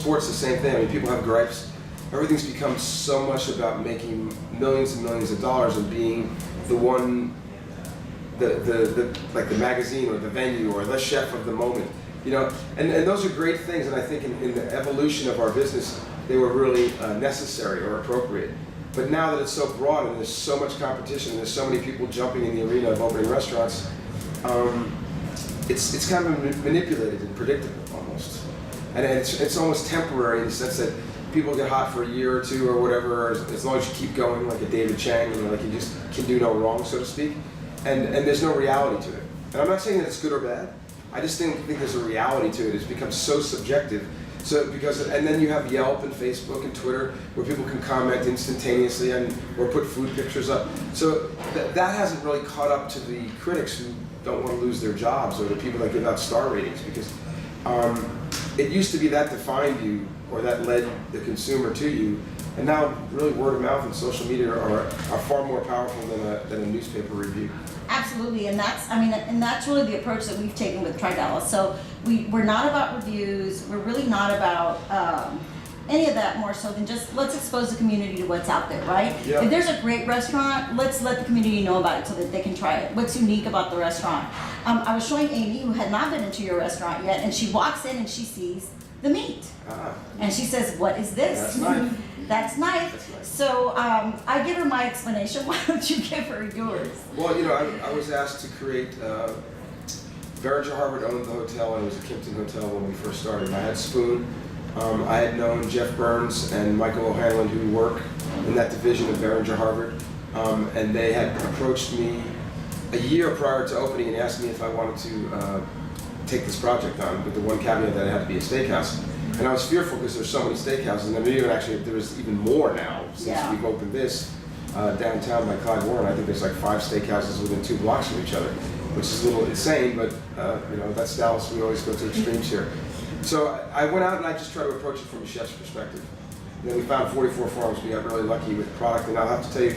sports, the same thing. I mean, people have gripes. Everything's become so much about making millions and millions of dollars and being the one, like the magazine or the venue or the chef of the moment. You know, and those are great things, and I think in the evolution of our business, they were really necessary or appropriate. But now that it's so broad and there's so much competition, and there's so many people jumping in the arena of opening restaurants, it's kind of manipulated and predictable almost. And it's almost temporary in the sense that people get hot for a year or two or whatever, as long as you keep going like a David Chang, you know, like you just can do no wrong, so to speak. And there's no reality to it. And I'm not saying that it's good or bad. I just think there's a reality to it. It's become so subjective. So and then you have Yelp and Facebook and Twitter where people can comment instantaneously or put food pictures up. So that hasn't really caught up to the critics who don't want to lose their jobs or the people that give out star ratings, because it used to be that defined you or that led the consumer to you. And now really word of mouth and social media are far more powerful than a newspaper review. Absolutely, and that's really the approach that we've taken with Try Dallas. So we're not about reviews. We're really not about any of that, more so than just let's expose the community to what's out there, right? Yeah. If there's a great restaurant, let's let the community know about it so that they can try it. What's unique about the restaurant? I was showing Amy, who had not been into your restaurant yet, and she walks in and she sees the meat. And she says, "What is this?" That's knife. That's knife. So I give her my explanation. Why don't you give her yours? Well, you know, I was asked to create, Veringer Harvard owned the hotel, and it was a Kimpton hotel when we first started. I had Spoon. I had known Jeff Burns and Michael O'Hanlon, who work in that division of Veringer Harvard, and they had approached me a year prior to opening and asked me if I wanted to take this project on, with the one caveat that it had to be a steakhouse. And I was fearful because there's so many steakhouses, and I mean, there's even more now since we've opened this downtown by Clyde Warren. I think there's like 5 steakhouses within 2 blocks of each other, which is a little insane, but you know, that's Dallas. We always go to extremes here. So I went out and I just tried to approach it from a chef's perspective. And then we found 44 Farms. We got really lucky with the product, and I'll have to tell you,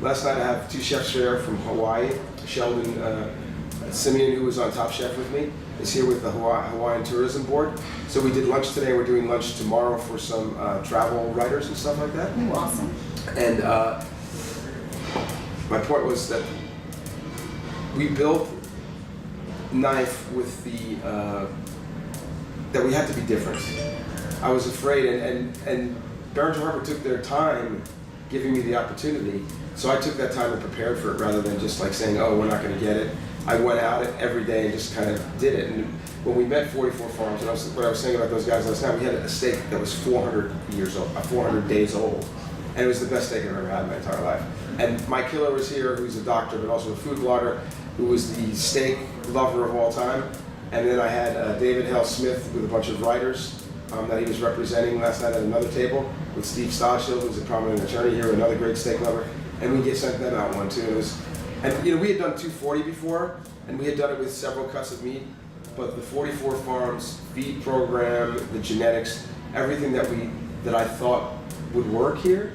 last night I have 2 chefs there from Hawaii. Sheldon Simeon, who was on Top Chef with me, is here with the Hawaiian Tourism Board. So we did lunch today. We're doing lunch tomorrow for some travel writers and stuff like that. Ooh, awesome. And my point was that we built Knife with that we had to be different. I was afraid, and Veringer Harvard took their time giving me the opportunity, so I took that time and prepared for it rather than just like saying, oh, we're not going to get it. I went out every day and just kind of did it. And when we met 44 Farms, and what I was saying about those guys last night, we had a steak that was 400 days old, and it was the best steak I've ever had in my entire life. And Mike Killer was here, who's a doctor but also a food blogger, who was the steak lover of all time. And then I had David Hale Smith with a bunch of writers that he was representing last night at another table with Steve Stashill, who's a prominent attorney here, another great steak lover. And we sent them out one too. And you know, we had done 240 before, and we had done it with several cuts of meat. But the 44 Farms feed program, the genetics, everything that I thought would work here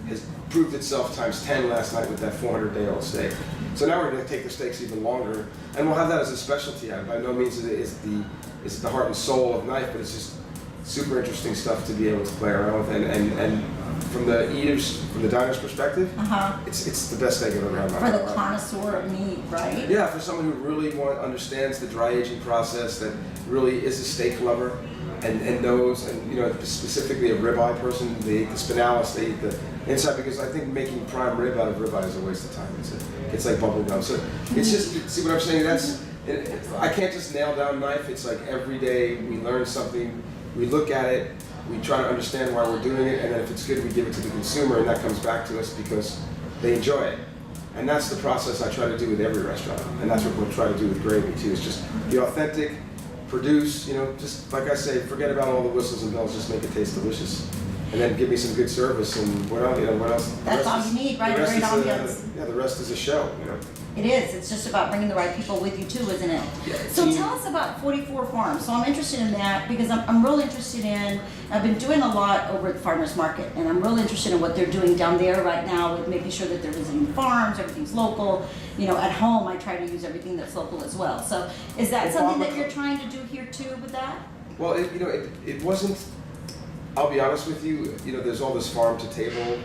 has proved itself times 10 last night with that 400-day-old steak. So now we're going to take the steaks even longer, and we'll have that as a specialty. By no means is the heart and soul of Knife, but it's just super interesting stuff to be able to play around with. And from the diner's perspective, it's the best steak I've ever had in my life. For the connoisseur of meat, right? Yeah, for someone who really understands the dry aging process, that really is a steak lover, and knows, and you know, specifically a ribeye person, they eat the spinalis, they eat the inside, because I think making prime rib out of ribeye is a waste of time. It's like bubble gum. So it's just, see what I'm saying? I can't just nail down Knife. It's like every day we learn something, we look at it, we try to understand why we're doing it, and then if it's good, we give it to the consumer, and that comes back to us because they enjoy it. And that's the process I try to do with every restaurant, and that's what we'll try to do with Gravy too. It's just be authentic, produce, you know, just like I say, forget about all the whistles and bells, just make it taste delicious. And then give me some good service, and what else? That's all you need, right? Great ambiance. Yeah, the rest is a show, you know. It is. It's just about bringing the right people with you too, isn't it? Yeah, so tell us about 44 Farms. So I'm interested in that because I'm really interested in, I've been doing a lot over at the farmers market, and I'm really interested in what they're doing down there right now with making sure that they're visiting farms, everything's local. You know, at home I try to use everything that's local as well. So is that something that you're trying to do here too with that? Well, it wasn't I'll be honest with you, there's all this farm to table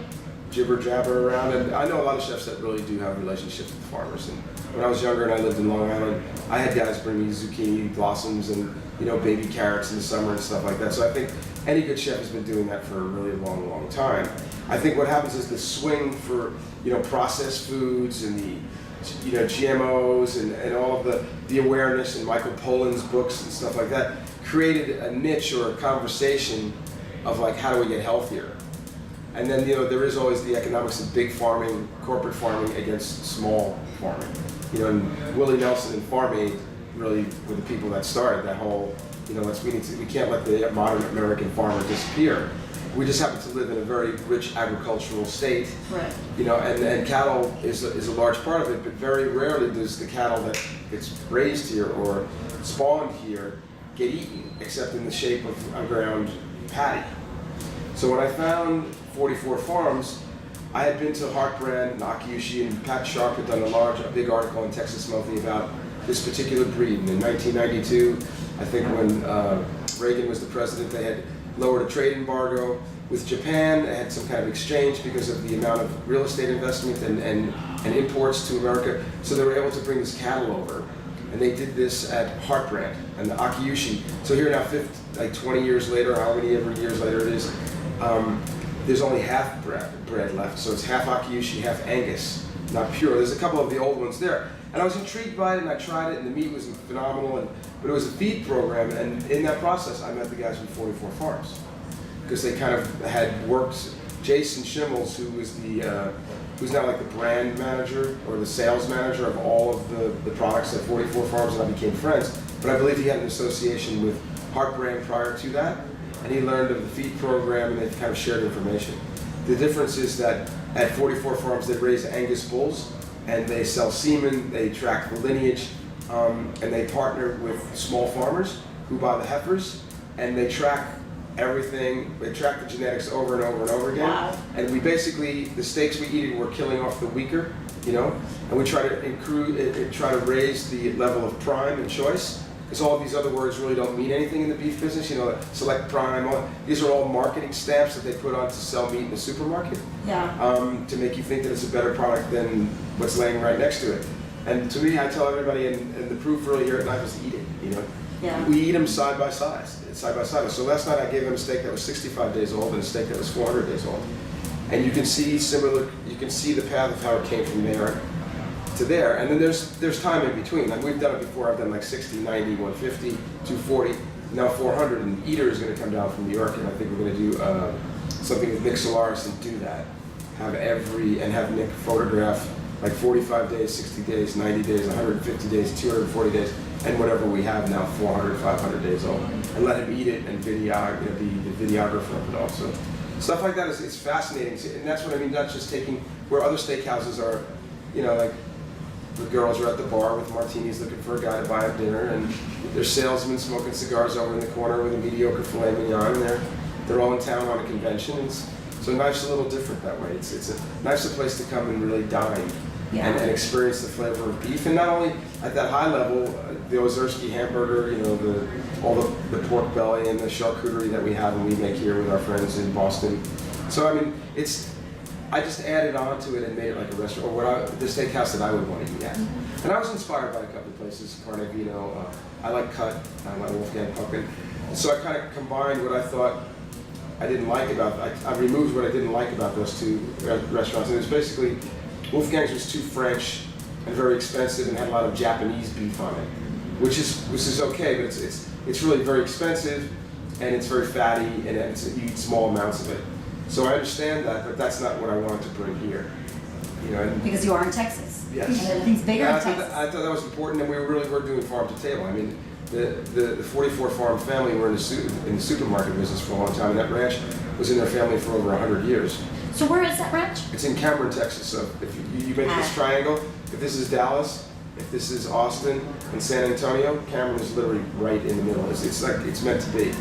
jibber jabber around, and I know a lot of chefs that really do have relationships with farmers. And when I was younger and I lived in Long Island, I had guys bring me zucchini blossoms and baby carrots in the summer and stuff like that. So I think any good chef has been doing that for a really long time. I think what happens is the swing for processed foods and the GMOs and all of the awareness and Michael Pollan's books and stuff like that created a niche or a conversation of like, how do we get healthier? And then there is always the economics of big farming, corporate farming against small farming. And Willie Nelson and Farm Aid really were the people that started that whole, we can't let the modern American farmer disappear. We just happen to live in a very rich agricultural state, right? And cattle is a large part of it, but very rarely does the cattle that gets raised here or spawned here get eaten, except in the shape of a ground patty. So when I found 44 Farms, I had been to Heartbrand and Akiushi, and Pat Sharp had done a big article in Texas Monthly about this particular breed. And in 1992, I think when Reagan was the president, they had lowered a trade embargo with Japan. They had some kind of exchange because of the amount of real estate investment and imports to America. So they were able to bring this cattle over. And they did this at Heartbrand and the Akiushi. So here now, 20 years later, how many ever years later it is, there's only half bred left. So it's half Akiushi, half Angus, not pure. There's a couple of the old ones there. And I was intrigued by it, and I tried it, and the meat was phenomenal. But it was a feed program, and in that process, I met the guys from 44 Farms, because they kind of had worked. Jason Schimmels, who's now like the brand manager or the sales manager of all of the products at 44 Farms, and I became friends. But I believe he had an association with Heartbrand prior to that, and he learned of the feed program, and they kind of shared information. The difference is that at 44 Farms, they raise Angus bulls, and they sell semen, they track the lineage, and they partner with small farmers who buy the heifers, and they track everything. They track the genetics over and over and over again. Wow. And we basically, the steaks we eat, we're killing off the weaker, and we try to raise the level of prime and choice, because all of these other words really don't mean anything in the beef business. Select prime. These are all marketing stamps that they put on to sell meat in the supermarket. Yeah. To make you think that it's a better product than what's laying right next to it. And to me, I tell everybody, and the proof really here at night is eat it. Yeah. We eat them side by side. So last night I gave them a steak that was 65 days old and a steak that was 400 days old. And you can see the path of how it came from there to there. And then there's time in between. Like we've done it before. I've done like 60, 90, 150, 240, now 400. And Eater is going to come down from New York, and I think we're going to do something with Nick Solaris and do that. Have Nick photograph like 45 days, 60 days, 90 days, 150 days, 240 days, and whatever we have now, 400, 500 days old, and let him eat it and be the videographer of it also. Stuff like that is fascinating, and that's what I mean. Not just taking where other steakhouses are, like the girls are at the bar with martinis looking for a guy to buy a dinner, and there's salesmen smoking cigars over in the corner with a mediocre filet mignon, and they're all in town on a convention. So life's a little different that way. It's a nicer place to come and really dine. Yeah. And experience the flavor of beef, and not only at that high level, the Ozerski hamburger, all the pork belly and the charcuterie that we have and we make here with our friends in Boston. So I mean, I just added on to it and made it like a restaurant, or the steakhouse that I would want to eat at. And I was inspired by a couple of places, Carne Vino. I like Cut, I like Wolfgang Pumpkin. So I kind of combined what I thought I didn't like about. I removed what I didn't like about those two restaurants, and it was basically. Wolfgang's was too French and very expensive and had a lot of Japanese beef on it, which is okay, but it's really very expensive and it's very fatty and you eat small amounts of it. So I understand that, but that's not what I wanted to bring here. Because you are in Texas. Yes. And everything's bigger in Texas. I thought that was important, and we really were doing farm to table. I mean, the 44 Farm family were in the supermarket business for a long time, and that ranch was in their family for over 100 years. So where is that ranch? It's in Cameron, Texas. So if you make this triangle, if this is Dallas, if this is Austin and San Antonio, Cameron is literally right in the middle. It's meant to be.